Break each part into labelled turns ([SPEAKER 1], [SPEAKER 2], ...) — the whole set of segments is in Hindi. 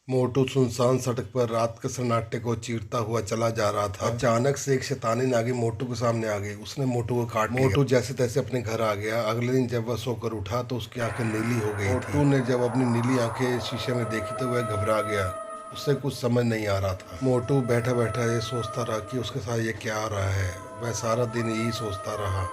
[SPEAKER 1] मोटू सुनसान सड़क पर रात के सन्नाटे को चीरता हुआ चला जा रहा था। अचानक से एक शैतानी नागिन मोटू के सामने आ गई। उसने मोटू को काट लिया। मोटू जैसे तैसे अपने घर आ गया। अगले दिन जब वह सोकर उठा तो उसकी आंखें नीली हो गई। मोटू ने जब अपनी नीली आंखें शीशे में देखी तो वह घबरा गया। उसे कुछ समझ नहीं आ रहा था। मोटू बैठा बैठा ये सोचता रहा कि उसके साथ ये क्या आ रहा है। वह सारा दिन यही सोचता रहा।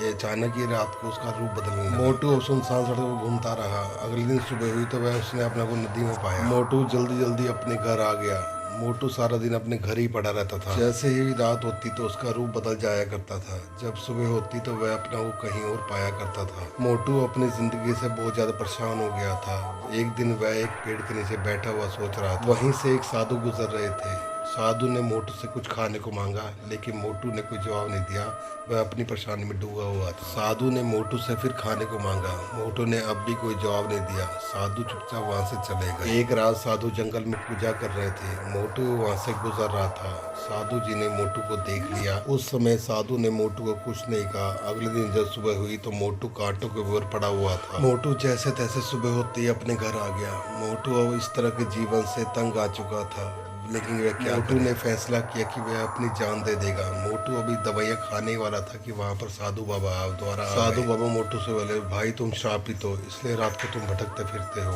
[SPEAKER 1] ये अचानक ही रात को उसका रूप बदलने लगा। मोटू सुनसान सड़क पर घूमता रहा। अगले दिन सुबह हुई तो वह उसने अपने को नदी में पाया। मोटू जल्दी जल्दी अपने घर आ गया। मोटू सारा दिन अपने घर ही पड़ा रहता था। जैसे ही रात होती तो उसका रूप बदल जाया करता था। जब सुबह होती तो वह अपना वो कहीं और पाया करता था। मोटू अपनी जिंदगी से बहुत ज्यादा परेशान हो गया था। एक दिन वह एक पेड़ के नीचे बैठा हुआ सोच रहा था। वहीं से एक साधु गुजर रहे थे। साधु ने मोटू से कुछ खाने को मांगा, लेकिन मोटू ने कोई जवाब नहीं दिया। वह अपनी परेशानी में डूबा हुआ था। साधु ने मोटू से फिर खाने को मांगा। मोटू ने अब भी कोई जवाब नहीं दिया। साधु चुपचाप वहां से चले गए। एक रात साधु जंगल में पूजा कर रहे थे। मोटू वहां से गुजर रहा था। साधु जी ने मोटू को देख लिया। उस समय साधु ने मोटू को कुछ नहीं कहा। अगले दिन जब सुबह हुई तो मोटू कांटों के ऊपर पड़ा हुआ था। मोटू जैसे तैसे सुबह होते ही अपने घर आ गया। मोटू अब इस तरह के जीवन से तंग आ चुका था, लेकिन वह क्या मोटू ने फैसला किया कि वह अपनी जान दे देगा। मोटू अभी दवाइयाँ खाने वाला था कि वहाँ पर साधु बाबा द्वारा साधु बाबा मोटू से बोले, भाई तुम शराब पीते हो इसलिए रात को तुम भटकते फिरते हो।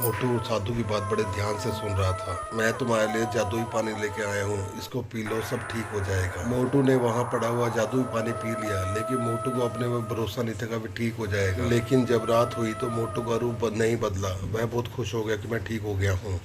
[SPEAKER 1] मोटू साधु की बात बड़े ध्यान से सुन रहा था। मैं तुम्हारे लिए जादुई पानी लेके आया हूँ, इसको पी लो, सब ठीक हो जाएगा। मोटू ने वहाँ पड़ा हुआ जादुई पानी पी लिया, लेकिन मोटू को अपने में भरोसा नहीं था कि ठीक हो जाएगा। लेकिन जब रात हुई तो मोटू का रूप नहीं बदला। वह बहुत खुश हो गया कि मैं ठीक हो गया हूँ।